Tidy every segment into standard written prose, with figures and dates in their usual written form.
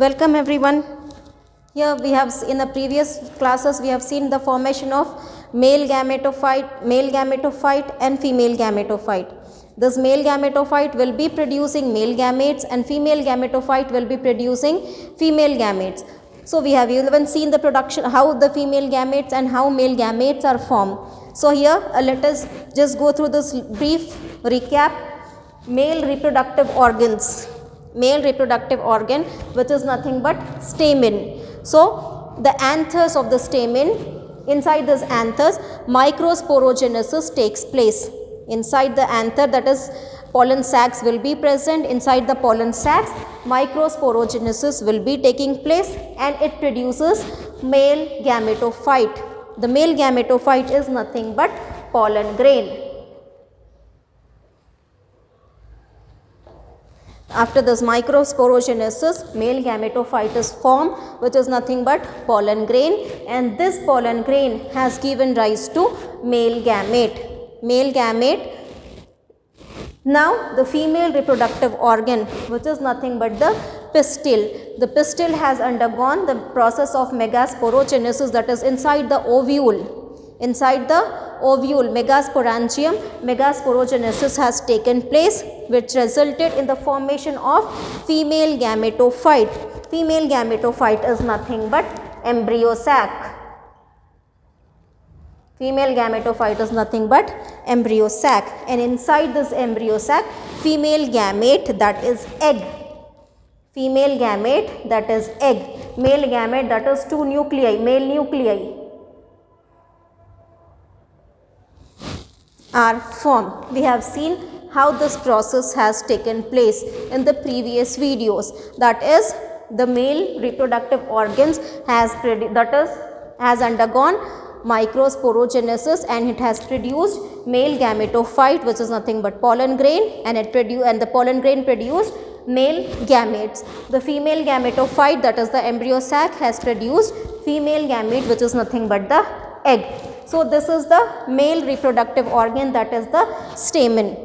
Welcome everyone. Here we have in the previous classes we have seen the formation of male gametophyte and female gametophyte. This male gametophyte will be producing male gametes and female gametophyte will be producing female gametes. So we have even seen the production, how the female gametes and how male gametes are formed. So here let us just go through this brief recap. Male reproductive organs. Male reproductive organ, which is nothing but stamen. So the anthers of the stamen, inside this anthers microsporogenesis takes place. Inside the anther, that is pollen sacs will be present. Inside the pollen sacs microsporogenesis will be taking place and it produces male gametophyte. The male gametophyte is nothing but pollen grain. After this microsporogenesis, male gametophyte is formed, which is nothing but pollen grain, and this pollen grain has given rise to male gamete. Male gamete. Now the female reproductive organ, which is nothing but the pistil. The pistil has undergone the process of megasporogenesis, that is inside the ovule. Inside the ovule, megasporangium, megasporogenesis has taken place, which resulted in the formation of female gametophyte. Female gametophyte is nothing but embryo sac. Female gametophyte is nothing but embryo sac, and inside this embryo sac, female gamete, that is egg. Female gamete, that is egg. Male gamete, that is two nuclei, male nuclei are formed. We have seen how this process has taken place in the previous videos. That is, the male reproductive organs has undergone microsporogenesis and it has produced male gametophyte, which is nothing but pollen grain, and the pollen grain produced male gametes. The female gametophyte, that is the embryo sac, has produced female gamete, which is nothing but the egg. So this is the male reproductive organ, that is the stamen.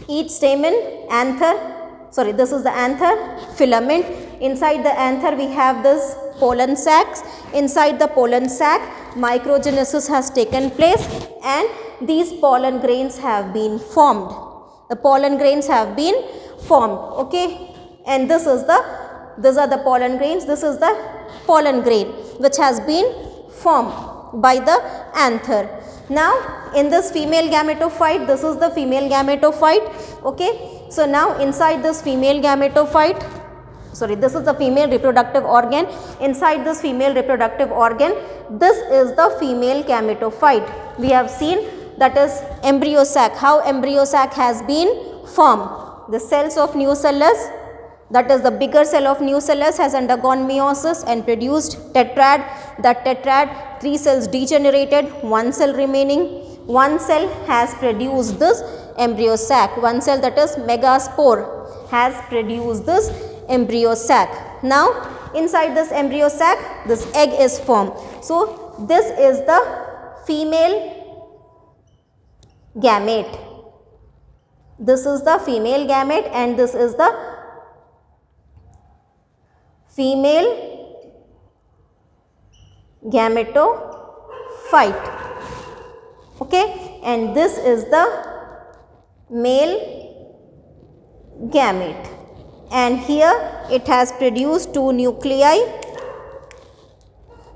Each stamen, this is the anther, filament. Inside the anther we have this pollen sacs. Inside the pollen sac microgenesis has taken place and these pollen grains have been formed. The pollen grains have been formed, okay, and these are the pollen grains. This is the pollen grain which has been formed by the anther. Now in this female gametophyte, this is the female gametophyte, okay. So now inside this female gametophyte, this is the female reproductive organ. Inside this female reproductive organ, this is the female gametophyte. We have seen, that is embryo sac, how embryo sac has been formed. The cells of nucellus, that is the bigger cell of nucellus, has undergone meiosis and produced tetrad. That tetrad, 3 cells degenerated, 1 cell remaining. 1 cell has produced this embryo sac. 1 cell, that is megaspore, has produced this embryo sac. Now inside this embryo sac, this egg is formed. So this is the female gamete. This is the female gamete and this is the female gametophyte, okay, and this is the male gamete, and here it has produced 2 nuclei.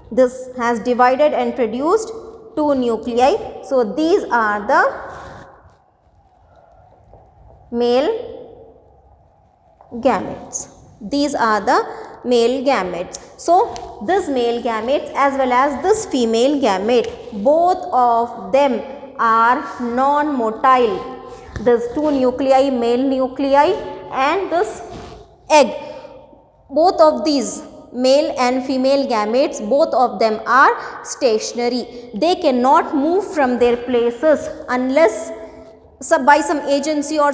This has divided and produced 2 nuclei. So these are the male gametes. These are the male gametes. So this male gamete as well as this female gamete, both of them are non-motile. This 2 nuclei, male nuclei, and this egg, both of these male and female gametes, both of them are stationary. They cannot move from their places unless by some agency or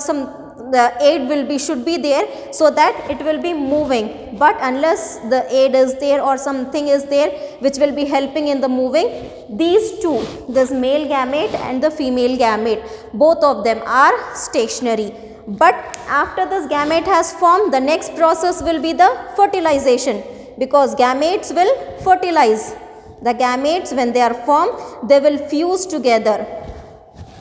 the aid should be there, so that it will be moving. But unless the aid is there or something is there which will be helping in the moving, these two, this male gamete and the female gamete, both of them are stationary. But after this gamete has formed, the next process will be the fertilization, because gametes will fertilize. The gametes, when they are formed, they will fuse together.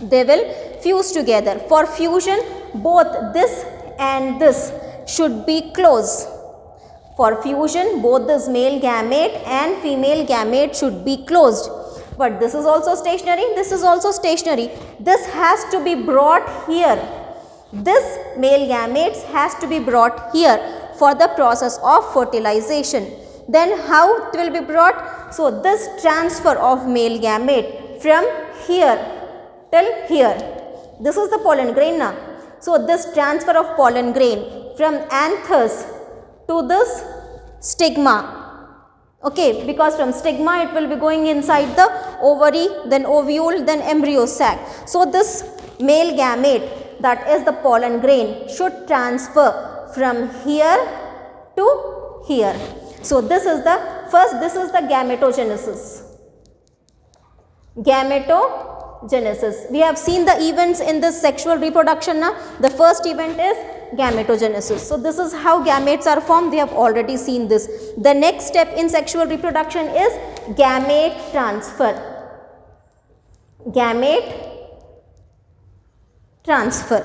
They will fuse together. For fusion, both this and this should be closed. For fusion, both this male gamete and female gamete should be closed. But this is also stationary, this is also stationary. This has to be brought here. This male gametes has to be brought here for the process of fertilization. Then how it will be brought? So this transfer of male gamete from here till here. This is the pollen grain now. So this transfer of pollen grain from anthers to this stigma. Okay, because from stigma it will be going inside the ovary, then ovule, then embryo sac. So this male gamete, that is the pollen grain, should transfer from here to here. So this is the first, this is the gametogenesis. Gametogenesis. We have seen the events in this sexual reproduction now. The first event is gametogenesis. So this is how gametes are formed. We have already seen this. The next step in sexual reproduction is gamete transfer. Gamete transfer.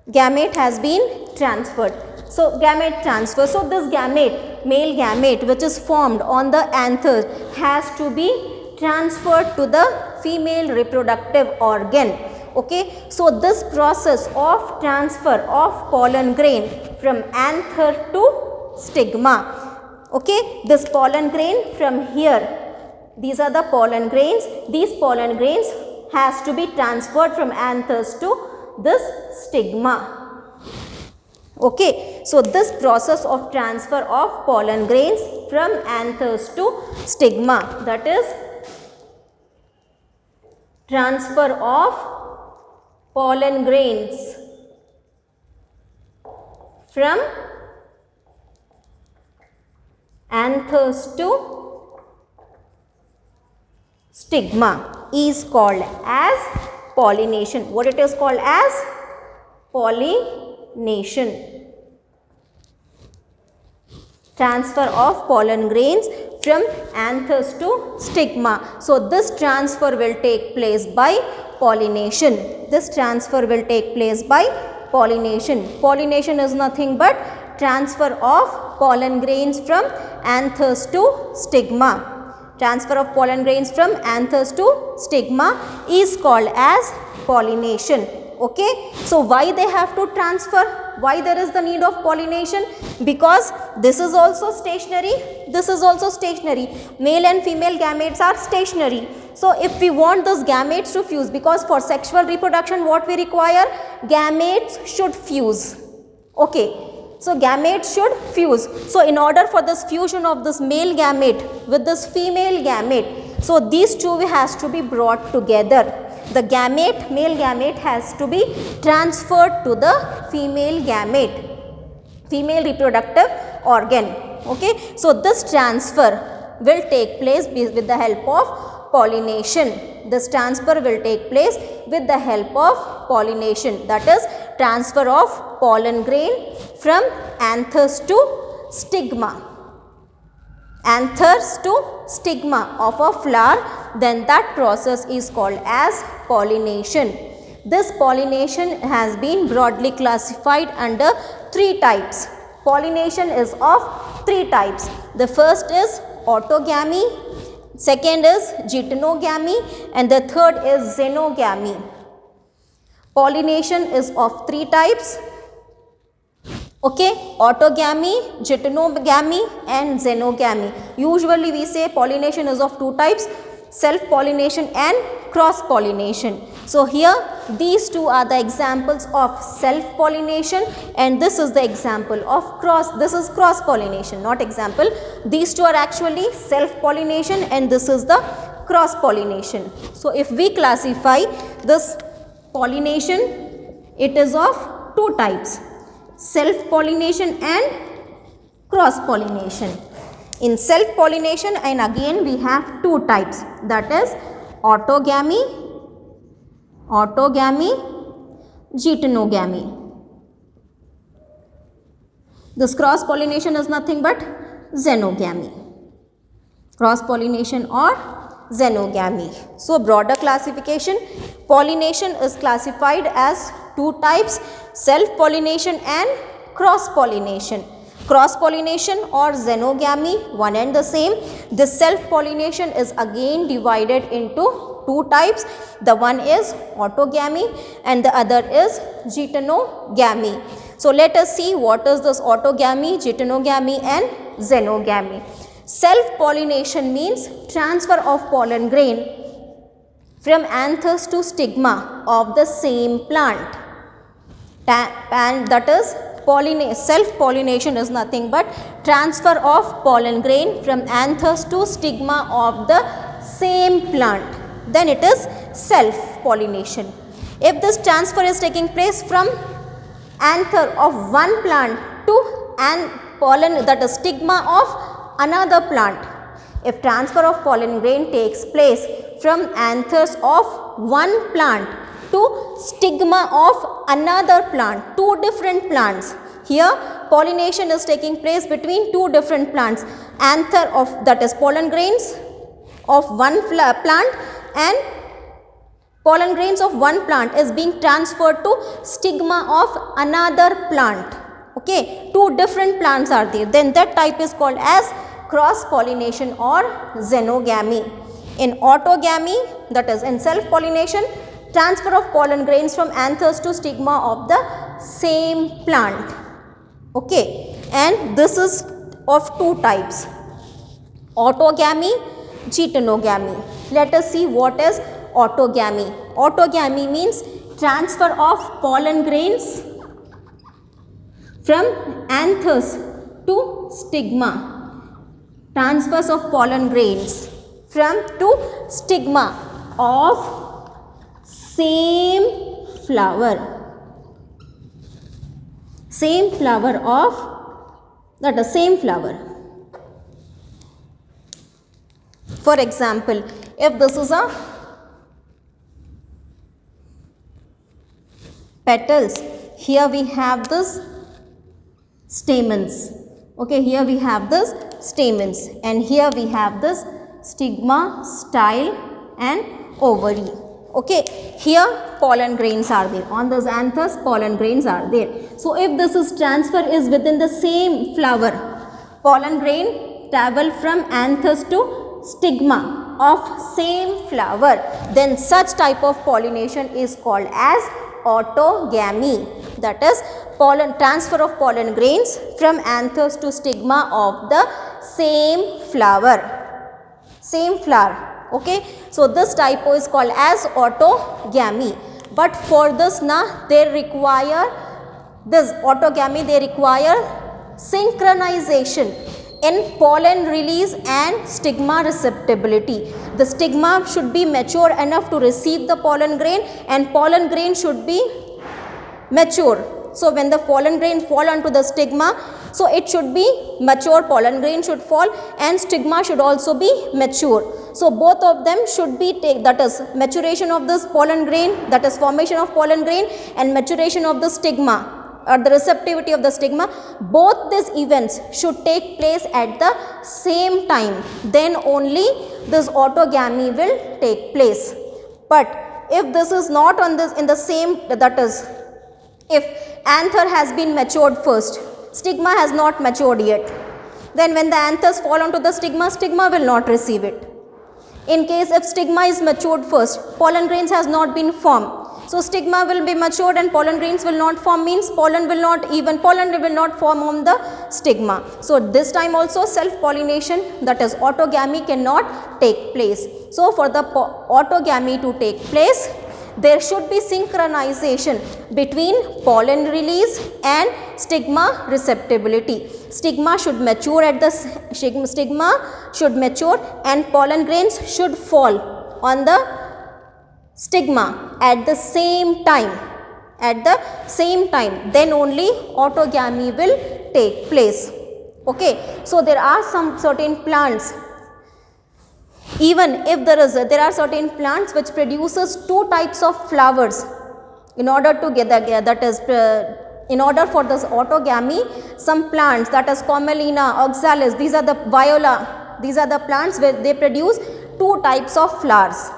Gamete has been transferred. So gamete transfer. So this gamete, male gamete, which is formed on the anther, has to be transferred to the female reproductive organ. Okay, so this process of transfer of pollen grain from anther to stigma. Okay, this pollen grain from here, these are the pollen grains. These pollen grains has to be transferred from anthers to this stigma. Okay, so this process of transfer of pollen grains from anthers to stigma, that is transfer of pollen grains from anthers to stigma is called as pollination. What it is called as? Pollination. Transfer of pollen grains from anthers to stigma. So this transfer will take place by pollination. This transfer will take place by pollination. Pollination is nothing but transfer of pollen grains from anthers to stigma. Transfer of pollen grains from anthers to stigma is called as pollination. Okay, so why they have to transfer? Why there is the need of pollination? Because this is also stationary, this is also stationary. Male and female gametes are stationary. So if we want those gametes to fuse, because for sexual reproduction what we require? Gametes should fuse. Okay, so gametes should fuse. So in order for this fusion of this male gamete with this female gamete, so these two has to be brought together. The gamete, male gamete, has to be transferred to the female gamete, female reproductive organ. Okay, so this transfer will take place with the help of pollination. This transfer will take place with the help of pollination, that is transfer of pollen grain from anthers to stigma. Anthers to stigma of a flower, then that process is called as pollination. This pollination has been broadly classified under 3 types. Pollination is of 3 types. The first is autogamy, second is geitonogamy, and the third is xenogamy. Pollination is of 3 types. Okay, autogamy, geitonogamy and xenogamy. Usually we say pollination is of 2 types, self-pollination and cross-pollination. So here these two are the examples of self-pollination and this is the example of cross-pollination, not example. These two are actually self-pollination and this is the cross-pollination. So if we classify this pollination, it is of 2 types. Self-pollination and cross-pollination. In self-pollination, and again we have 2 types, that is autogamy, geitonogamy. This cross pollination is nothing but xenogamy. Cross pollination or xenogamy. So broader classification, pollination is classified as two types, self pollination and cross pollination. Cross pollination or xenogamy, one and the same. This self pollination is again divided into two types. The one is autogamy and the other is geitonogamy. So let us see what is this autogamy, geitonogamy and xenogamy. Self-pollination means transfer of pollen grain from anthers to stigma of the same plant. And that is self-pollination is nothing but transfer of pollen grain from anthers to stigma of the same plant. Then it is self-pollination. If this transfer is taking place from anther of one plant to an pollen, that is stigma of another plant. If transfer of pollen grain takes place from anthers of one plant to stigma of another plant, two different plants. Here pollination is taking place between two different plants. Anther of, that is pollen grains of one plant, and pollen grains of one plant is being transferred to stigma of another plant. Okay, two different plants are there. Then that type is called as cross pollination or xenogamy. In autogamy, that is in self pollination, transfer of pollen grains from anthers to stigma of the same plant. Okay, and this is of two types, autogamy, geitonogamy. Let us see what is autogamy. Autogamy means transfer of pollen grains from anthers to stigma. Transfers of pollen grains from to stigma of same flower. Same flower of, that is same flower. For example, if this is a petals, here we have this stamens. Okay, here we have this stamens and here we have this stigma, style and ovary. Okay, here pollen grains are there. On those anthers, pollen grains are there. So if this is transfer is within the same flower, pollen grain travel from anthers to stigma of same flower, then such type of pollination is called as autogamy. That is pollen transfer of pollen grains from anthers to stigma of the same flower. Same flower. Okay, so this type is called as autogamy. But for this they require this autogamy, they require synchronization in pollen release and stigma receptibility. The stigma should be mature enough to receive the pollen grain and pollen grain should be mature. So when the pollen grain fall onto the stigma, so it should be mature, pollen grain should fall and stigma should also be mature. So both of them should be that is maturation of this pollen grain, that is formation of pollen grain and maturation of the stigma or the receptivity of the stigma. Both these events should take place at the same time. Then only this autogamy will take place. But if this is not on this in the same, that is if anther has been matured first, stigma has not matured yet, then when the anthers fall onto the stigma, stigma will not receive it. In case if stigma is matured first, pollen grains has not been formed. So stigma will be matured and pollen grains will not form, means pollen will not form on the stigma. So this time also self-pollination, that is autogamy, cannot take place. So for the autogamy to take place, there should be synchronization between pollen release and stigma receptibility. Stigma should mature at the stigma should mature and pollen grains should fall on the stigma at the same time. At the same time, then only autogamy will take place. Okay, so there are some certain plants. Even if there are certain plants which produces two types of flowers in order to get that is in order for this autogamy, some plants, that is Commelina, Oxalis, these are the Viola, these are the plants where they produce two types of flowers.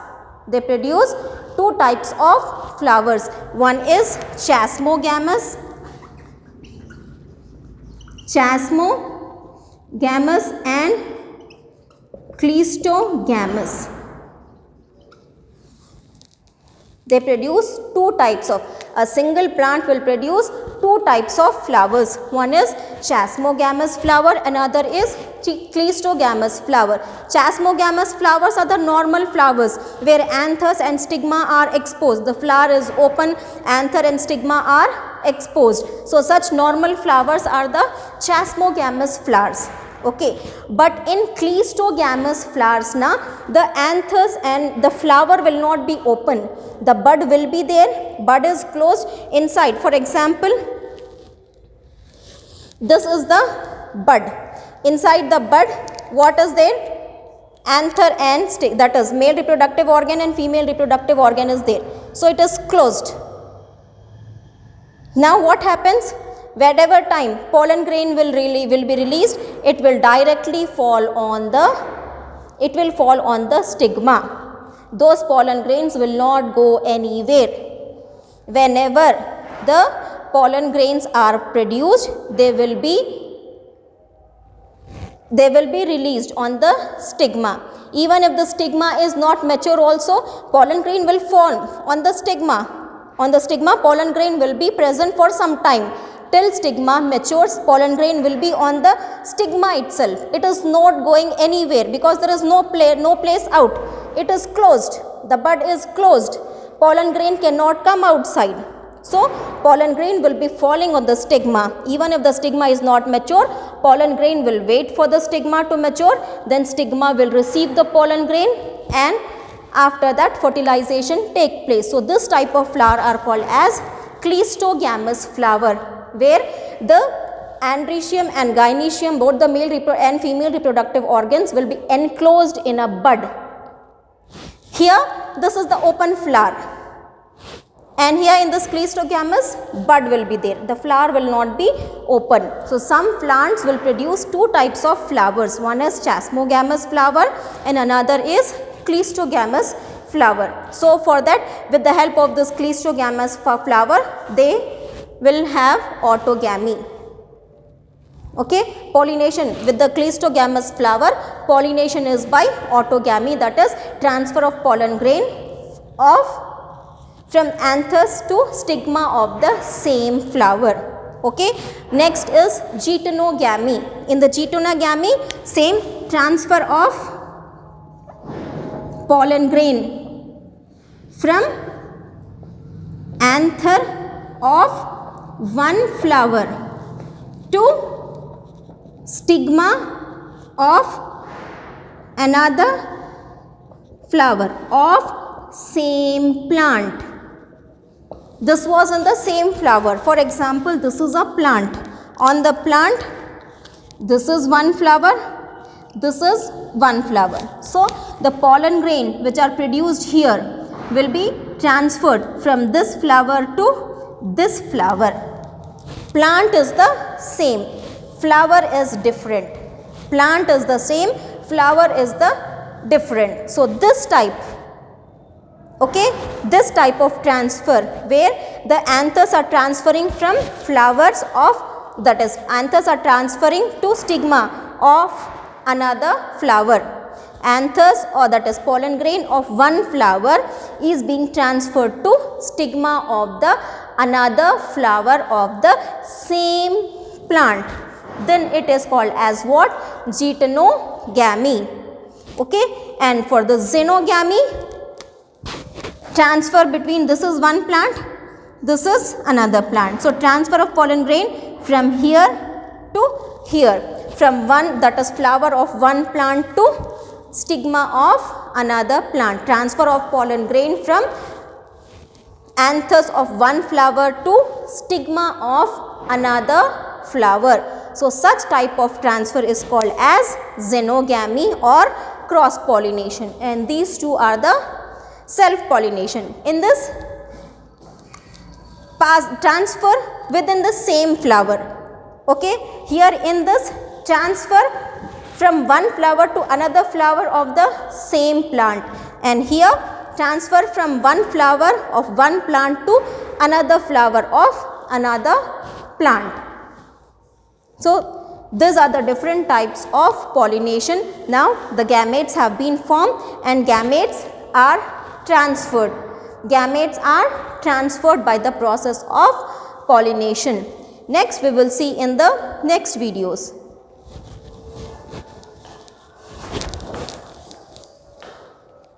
They produce two types of flowers. One is Chasmogamous and Cleistogamous. They produce two types of, a single plant will produce two types of flowers. One is Chasmogamous flower, another is Cleistogamous flower. Chasmogamous flowers are the normal flowers where anthers and stigma are exposed. The flower is open, anther and stigma are exposed. So such normal flowers are the Chasmogamous flowers. Okay, but in Cleistogamous flowers na, the anthers and the flower will not be open. The bud will be there, bud is closed inside. For example, this is the bud. Inside the bud, what is there? Anther and stigma, that is male reproductive organ and female reproductive organ is there. So it is closed. Now what happens? Whatever time pollen grain will be released, it will directly fall on the stigma. Those pollen grains will not go anywhere. Whenever the pollen grains are produced, they will be released on the stigma. Even if the stigma is not mature also, pollen grain will fall on the stigma. On the stigma, pollen grain will be present for some time. Till stigma matures, pollen grain will be on the stigma itself. It is not going anywhere because there is no place out. It is closed. The bud is closed. Pollen grain cannot come outside. So pollen grain will be falling on the stigma. Even if the stigma is not mature, pollen grain will wait for the stigma to mature. Then stigma will receive the pollen grain, and after that fertilization take place. So this type of flower are called as Cleistogamous flower, where the androecium and gynoecium, both the male and female reproductive organs, will be enclosed in a bud. Here this is the open flower, and here in this Cleistogamous, bud will be there. The flower will not be open. So some plants will produce two types of flowers. One is Chasmogamous flower and another is Cleistogamous flower. So for that, with the help of this Cleistogamous flower, they will have autogamy. Okay, pollination with the Cleistogamous flower, pollination is by autogamy, that is transfer of pollen grain from anthers to stigma of the same flower. Okay, next is Geitonogamy. In the Geitonogamy, same transfer of pollen grain from anther of one flower to stigma of another flower of same plant. This was in the same flower. For example, this is a plant. On the plant, this is one flower, this is one flower. So the pollen grain which are produced here will be transferred from this flower to this flower. Plant is the same, flower is different. Plant is the same, flower is the different. So this type, okay, this type of transfer where the anthers are transferring from flowers of, that is anthers are transferring to stigma of another flower. Anthers, or that is pollen grain of one flower, is being transferred to stigma of the another flower of the same plant. Then it is called as what? Geitonogamy. Okay, and for the xenogamy, transfer between, this is one plant, this is another plant. So transfer of pollen grain from here to here, from one, that is flower of one plant to stigma of another plant. Transfer of pollen grain from anthers of one flower to stigma of another flower. So such type of transfer is called as xenogamy or cross pollination, and these two are the self pollination. In this transfer within the same flower. Okay, here in this transfer from one flower to another flower of the same plant, and here transfer from one flower of one plant to another flower of another plant. So these are the different types of pollination. Now the gametes have been formed and gametes are transferred. Gametes are transferred by the process of pollination. Next we will see in the next videos.